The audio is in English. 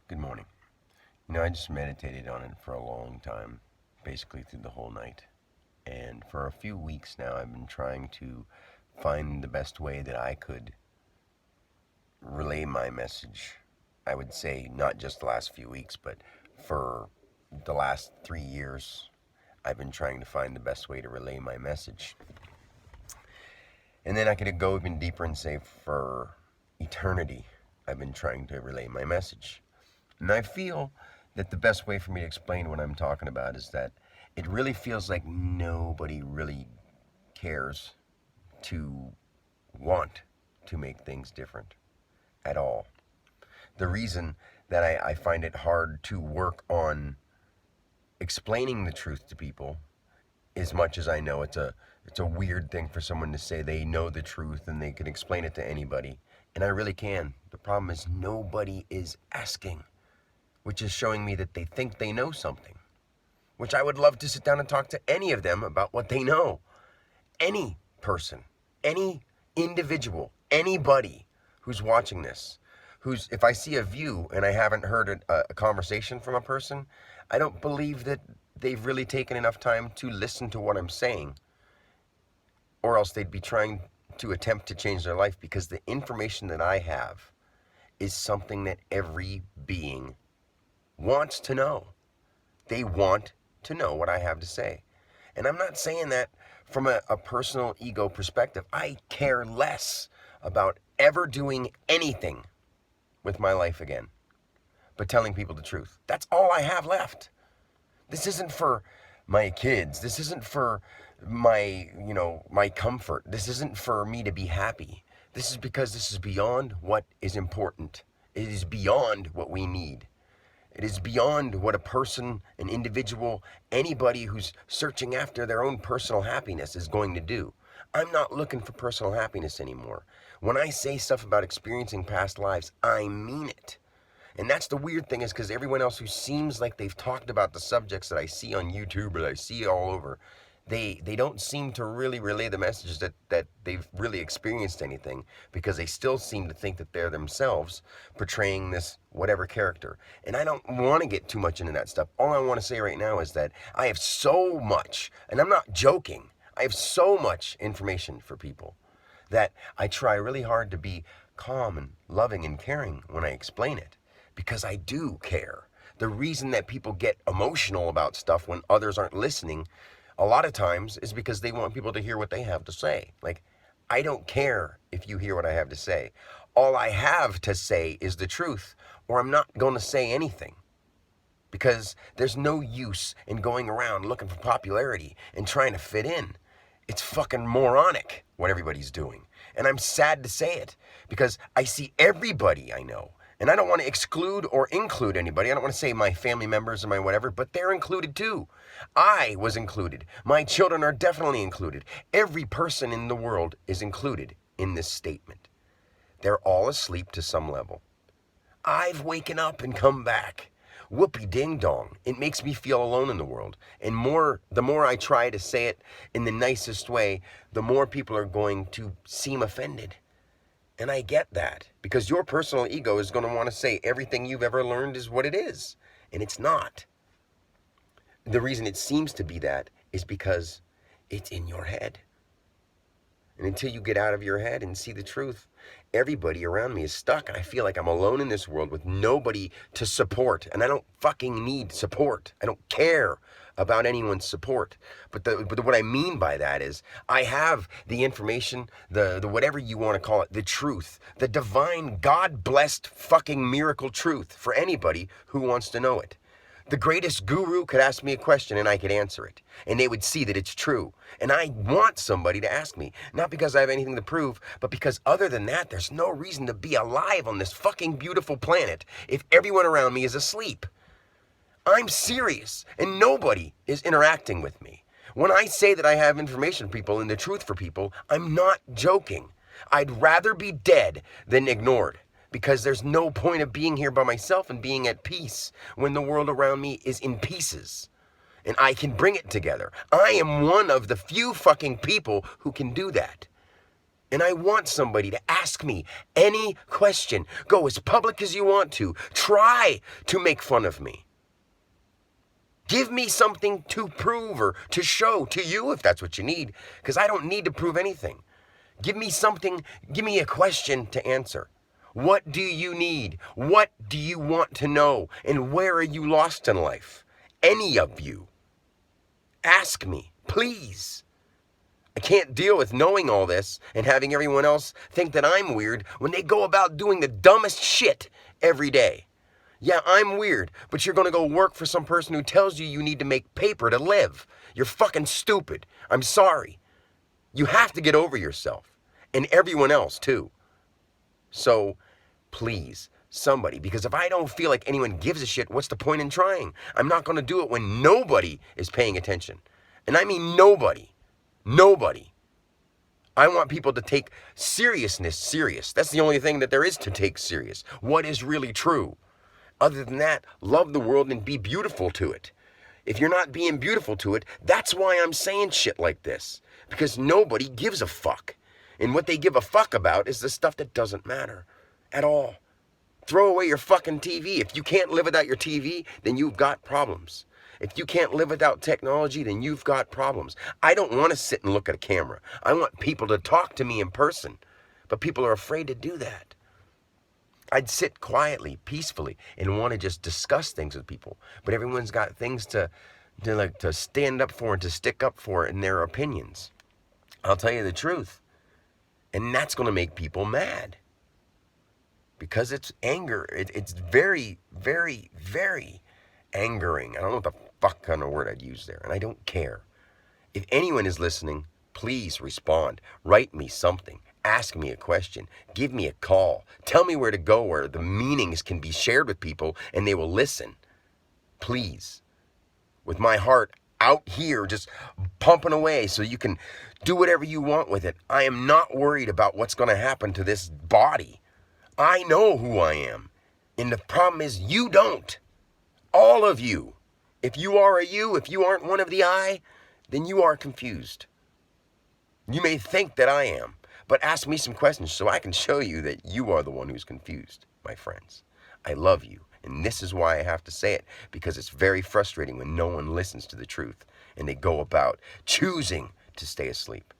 Good morning. I just meditated on it for a long time, basically through the whole night. And for a few weeks now, I've been trying to find the best way that I could relay my message. I would say not just the last few weeks, but for the last 3 years, I've been trying to find the best way to relay my message. And then I could go even deeper and say for eternity, I've been trying to relay my message. And I feel that the best way for me to explain what I'm talking about is that it really feels like nobody really cares to want to make things different at all. The reason that I find it hard to work on explaining the truth to people, as much as I know it's a weird thing for someone to say they know the truth and they can explain it to anybody. And I really can. The problem is nobody is asking, which is showing me that they think they know something, which I would love to sit down and talk to any of them about what they know. Any person, any individual, anybody who's watching this, if I see a view and I haven't heard a conversation from a person, I don't believe that they've really taken enough time to listen to what I'm saying, or else they'd be trying to attempt to change their life, because the information that I have is something that every being wants to know. They want to know what I have to say. And I'm not saying that from a personal ego perspective. I care less about ever doing anything with my life again but telling people the truth. That's all I have left. This isn't for my kids. This isn't for my comfort. This isn't for me to be happy. This is because this is beyond what is important. It is beyond what we need. It is beyond what a person, an individual, anybody who's searching after their own personal happiness is going to do. I'm not looking for personal happiness anymore. When I say stuff about experiencing past lives, I mean it. And that's the weird thing, is because everyone else who seems like they've talked about the subjects that I see on YouTube or that I see all over, they don't seem to really relay the message that they've really experienced anything, because they still seem to think that they're themselves portraying this whatever character. And I don't want to get too much into that stuff. All I want to say right now is that I have so much, and I'm not joking, I have so much information for people that I try really hard to be calm and loving and caring when I explain it, because I do care. The reason that people get emotional about stuff when others aren't listening a lot of times is because they want people to hear what they have to say. Like, I don't care if you hear what I have to say. All I have to say is the truth, or I'm not going to say anything. Because there's no use in going around looking for popularity and trying to fit in. It's fucking moronic what everybody's doing. And I'm sad to say it, because I see everybody I know. And I don't want to exclude or include anybody. I don't want to say my family members or my whatever, but they're included too. I was included. My children are definitely included. Every person in the world is included in this statement. They're all asleep to some level. I've waken up and come back. Whoopee ding dong. It makes me feel alone in the world. And the more I try to say it in the nicest way, the more people are going to seem offended. And I get that, because your personal ego is going to want to say everything you've ever learned is what it is. And it's not. The reason it seems to be that is because it's in your head. And until you get out of your head and see the truth, everybody around me is stuck. I feel like I'm alone in this world with nobody to support. And I don't fucking need support. I don't care about anyone's support. But what I mean by that is I have the information, the whatever you want to call it, the truth, the divine, God-blessed fucking miracle truth for anybody who wants to know it. The greatest guru could ask me a question and I could answer it. And they would see that it's true. And I want somebody to ask me. Not because I have anything to prove, but because other than that, there's no reason to be alive on this fucking beautiful planet if everyone around me is asleep. I'm serious, and nobody is interacting with me. When I say that I have information for people and the truth for people, I'm not joking. I'd rather be dead than ignored, because there's no point of being here by myself and being at peace when the world around me is in pieces. And I can bring it together. I am one of the few fucking people who can do that. And I want somebody to ask me any question. Go as public as you want to. Try to make fun of me. Give me something to prove or to show to you if that's what you need, because I don't need to prove anything. Give me something, give me a question to answer. What do you need? What do you want to know? And where are you lost in life? Any of you. Ask me, please. I can't deal with knowing all this and having everyone else think that I'm weird when they go about doing the dumbest shit every day. Yeah, I'm weird, but you're gonna go work for some person who tells you need to make paper to live. You're fucking stupid. I'm sorry. You have to get over yourself. And everyone else, too. So, please, somebody, because if I don't feel like anyone gives a shit, what's the point in trying? I'm not gonna do it when nobody is paying attention. And I mean nobody. Nobody. I want people to take seriousness serious. That's the only thing that there is to take serious. What is really true? Other than that, love the world and be beautiful to it. If you're not being beautiful to it, that's why I'm saying shit like this. Because nobody gives a fuck. And what they give a fuck about is the stuff that doesn't matter at all. Throw away your fucking TV. If you can't live without your TV, then you've got problems. If you can't live without technology, then you've got problems. I don't want to sit and look at a camera. I want people to talk to me in person. But people are afraid to do that. I'd sit quietly, peacefully, and want to just discuss things with people. But everyone's got things to stand up for and to stick up for in their opinions. I'll tell you the truth. And that's going to make people mad. Because it's anger. It's very, very, very angering. I don't know what the fuck kind of word I'd use there. And I don't care. If anyone is listening, please respond. Write me something. Ask me a question. Give me a call. Tell me where to go where the meanings can be shared with people and they will listen. Please. With my heart out here just pumping away so you can do whatever you want with it. I am not worried about what's going to happen to this body. I know who I am. And the problem is you don't. All of you. If you are a you, if you aren't one of the I, then you are confused. You may think that I am, but ask me some questions so I can show you that you are the one who's confused, my friends. I love you, and this is why I have to say it, because it's very frustrating when no one listens to the truth and they go about choosing to stay asleep.